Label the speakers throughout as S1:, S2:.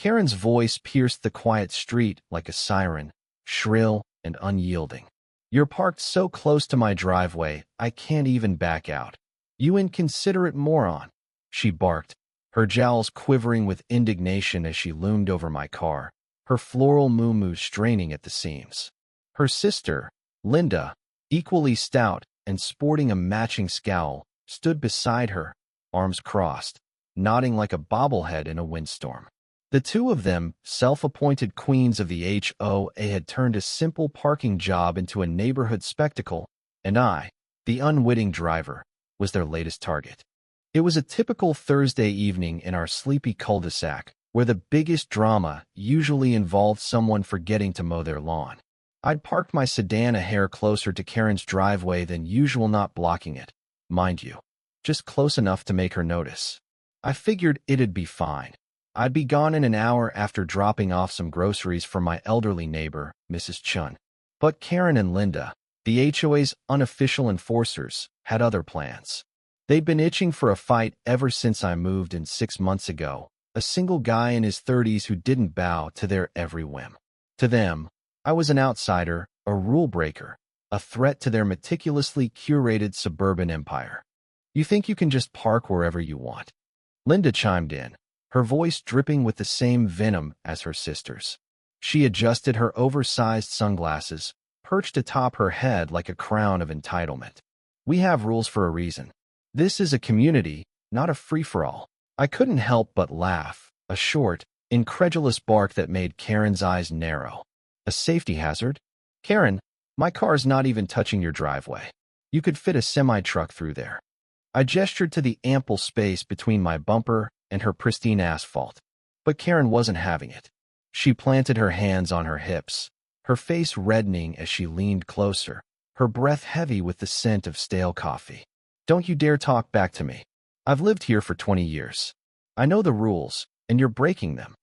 S1: Karen's voice pierced the quiet street like a siren, shrill and unyielding. "You're parked so close to my driveway, I can't even back out. You inconsiderate moron," she barked, her jowls quivering with indignation as she loomed over my car, her floral muumuu straining at the seams. Her sister, Linda, equally stout and sporting a matching scowl, stood beside her, arms crossed, nodding like a bobblehead in a windstorm. The two of them, self-appointed queens of the HOA, had turned a simple parking job into a neighborhood spectacle, and I, the unwitting driver, was their latest target. It was a typical Thursday evening in our sleepy cul-de-sac, where the biggest drama usually involved someone forgetting to mow their lawn. I'd parked my sedan a hair closer to Karen's driveway than usual, not blocking it, mind you, just close enough to make her notice. I figured it'd be fine. I'd be gone in an hour after dropping off some groceries for my elderly neighbor, Mrs. Chun. But Karen and Linda, the HOA's unofficial enforcers, had other plans. They'd been itching for a fight ever since I moved in 6 months ago, a single guy in his 30s who didn't bow to their every whim. To them, I was an outsider, a rule breaker, a threat to their meticulously curated suburban empire. "You think you can just park wherever you want?" Linda chimed in, her voice dripping with the same venom as her sister's. She adjusted her oversized sunglasses, perched atop her head like a crown of entitlement. "We have rules for a reason. This is a community, not a free-for-all." I couldn't help but laugh, a short, incredulous bark that made Karen's eyes narrow. "A safety hazard? Karen, my car's not even touching your driveway. You could fit a semi-truck through there." I gestured to the ample space between my bumper and her pristine asphalt. But Karen wasn't having it. She planted her hands on her hips, her face reddening as she leaned closer, her breath heavy with the scent of stale coffee. "Don't you dare talk back to me. I've lived here for 20 years. I know the rules, and you're breaking them."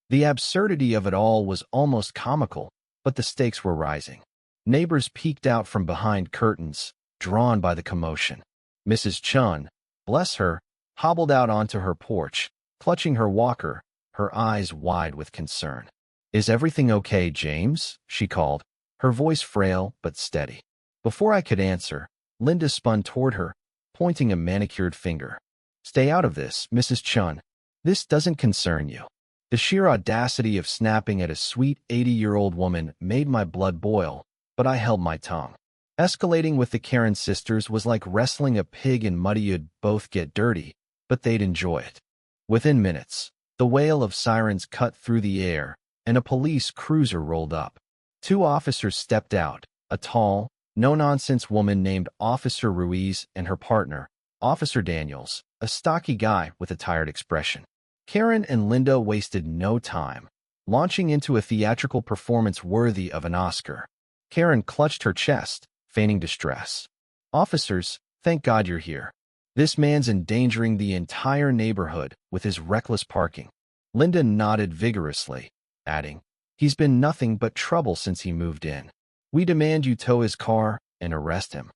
S1: The absurdity of it all was almost comical, but the stakes were rising. Neighbors peeked out from behind curtains, drawn by the commotion. Mrs. Chun, bless her, hobbled out onto her porch, clutching her walker, her eyes wide with concern. "Is everything okay, James?" she called, her voice frail but steady. Before I could answer, Linda spun toward her, pointing a manicured finger. "Stay out of this, Mrs. Chun. This doesn't concern you." The sheer audacity of snapping at a sweet 80-year-old woman made my blood boil, but I held my tongue. Escalating with the Karen sisters was like wrestling a pig in muddy. You'd both get dirty, but they'd enjoy it. Within minutes, the wail of sirens cut through the air, and a police cruiser rolled up. 2 officers stepped out, a tall, no-nonsense woman named Officer Ruiz and her partner, Officer Daniels, a stocky guy with a tired expression. Karen and Linda wasted no time, launching into a theatrical performance worthy of an Oscar. Karen clutched her chest, feigning distress. "Officers, thank God you're here. This man's endangering the entire neighborhood with his reckless parking." Linda nodded vigorously, adding, "He's been nothing but trouble since he moved in. We demand you tow his car and arrest him."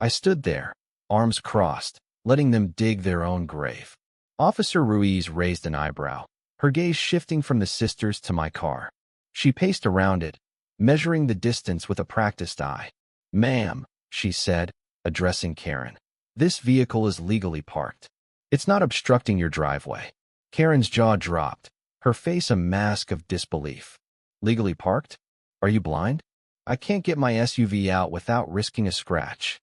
S1: I stood there, arms crossed, letting them dig their own grave. Officer Ruiz raised an eyebrow, her gaze shifting from the sisters to my car. She paced around it, measuring the distance with a practiced eye. "Ma'am," she said, addressing Karen, "this vehicle is legally parked. It's not obstructing your driveway." Karen's jaw dropped, her face a mask of disbelief. "Legally parked? Are you blind? I can't get my SUV out without risking a scratch."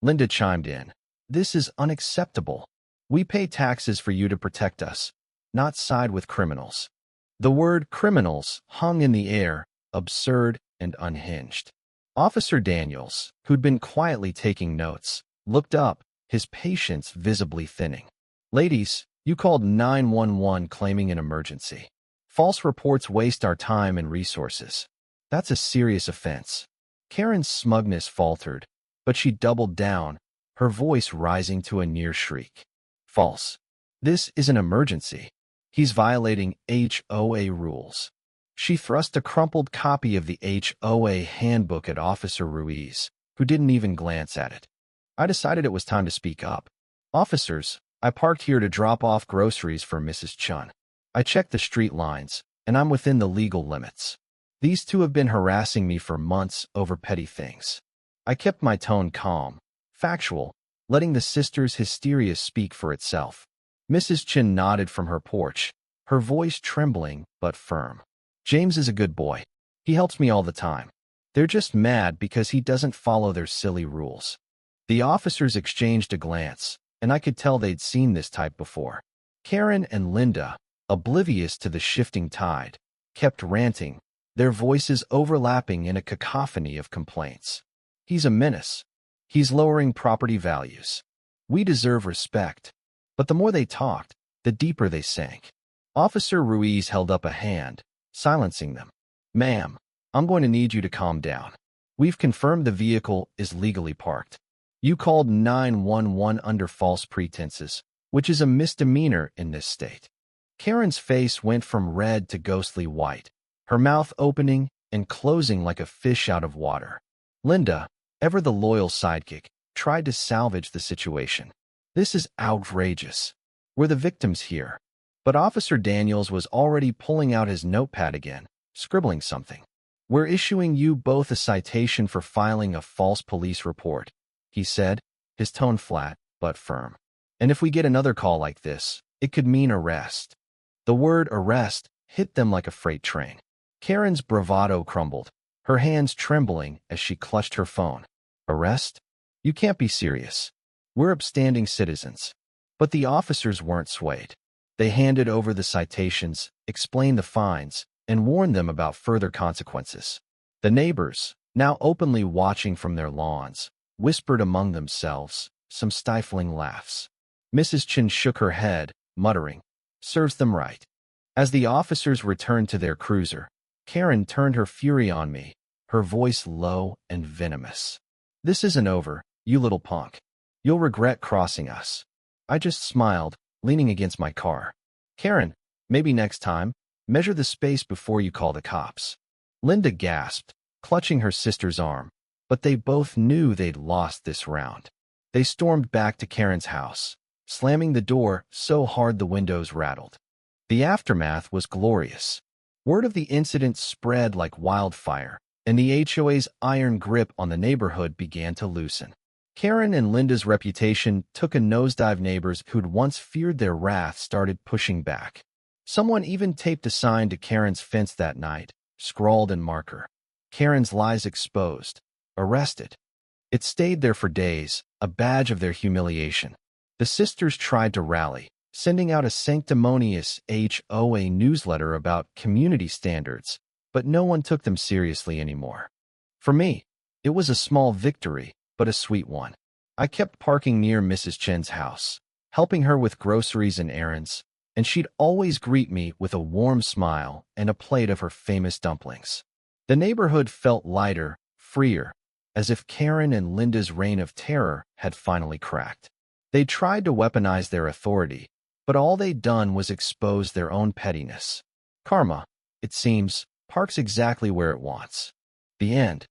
S1: Linda chimed in. "This is unacceptable. We pay taxes for you to protect us, not side with criminals." The word criminals hung in the air, absurd and unhinged. Officer Daniels, who'd been quietly taking notes, looked up, his patience visibly thinning. "Ladies, you called 911 claiming an emergency. False reports waste our time and resources. That's a serious offense." Karen's smugness faltered, but she doubled down, her voice rising to a near shriek. "False. This is an emergency. He's violating HOA rules." She thrust a crumpled copy of the HOA handbook at Officer Ruiz, who didn't even glance at it. I decided it was time to speak up. "Officers, I parked here to drop off groceries for Mrs. Chun. I checked the street lines, and I'm within the legal limits. These two have been harassing me for months over petty things. I kept my tone calm, factual, letting the sisters' hysteria speak for itself. Mrs. Chin nodded from her porch, her voice trembling but firm. James is a good boy. He helps me all the time. They're just mad because he doesn't follow their silly rules. The officers exchanged a glance, and I could tell they'd seen this type before. Karen and Linda, oblivious to the shifting tide, kept ranting, their voices overlapping in a cacophony of complaints. He's a menace. He's lowering property values. We deserve respect. But the more they talked, the deeper they sank. Officer Ruiz held up a hand, silencing them. Ma'am, I'm going to need you to calm down. We've confirmed the vehicle is legally parked. You called 911 under false pretenses, which is a misdemeanor in this state. Karen's face went from red to ghostly white, her mouth opening and closing like a fish out of water. Linda, ever the loyal sidekick, tried to salvage the situation. This is outrageous. We're the victims here. But Officer Daniels was already pulling out his notepad again, scribbling something. We're issuing you both a citation for filing a false police report, he said, his tone flat but firm. And if we get another call like this, it could mean arrest. The word arrest hit them like a freight train. Karen's bravado crumbled, her hands trembling as she clutched her phone. Arrest? You can't be serious. We're upstanding citizens. But the officers weren't swayed. They handed over the citations, explained the fines, and warned them about further consequences. The neighbors, now openly watching from their lawns, whispered among themselves, some stifling laughs. Mrs. Chin shook her head, muttering, "Serves them right." As the officers returned to their cruiser, Karen turned her fury on me, her voice low and venomous. "This isn't over, you little punk. You'll regret crossing us." I just smiled, leaning against my car. "Karen, maybe next time, measure the space before you call the cops." Linda gasped, clutching her sister's arm, but they both knew they'd lost this round. They stormed back to Karen's house, slamming the door so hard the windows rattled. The aftermath was glorious. Word of the incident spread like wildfire, and the HOA's iron grip on the neighborhood began to loosen. Karen and Linda's reputation took a nosedive. Neighbors who'd once feared their wrath started pushing back. Someone even taped a sign to Karen's fence that night, scrawled in marker. Karen's lies exposed. Arrested. It stayed there for days, a badge of their humiliation. The sisters tried to rally, sending out a sanctimonious HOA newsletter about community standards, but no one took them seriously anymore. For me, it was a small victory, but a sweet one. I kept parking near Mrs. Chen's house, helping her with groceries and errands, and she'd always greet me with a warm smile and a plate of her famous dumplings. The neighborhood felt lighter, freer, as if Karen and Linda's reign of terror had finally cracked. They tried to weaponize their authority, but all they'd done was expose their own pettiness. Karma, it seems, parks exactly where it wants. The end.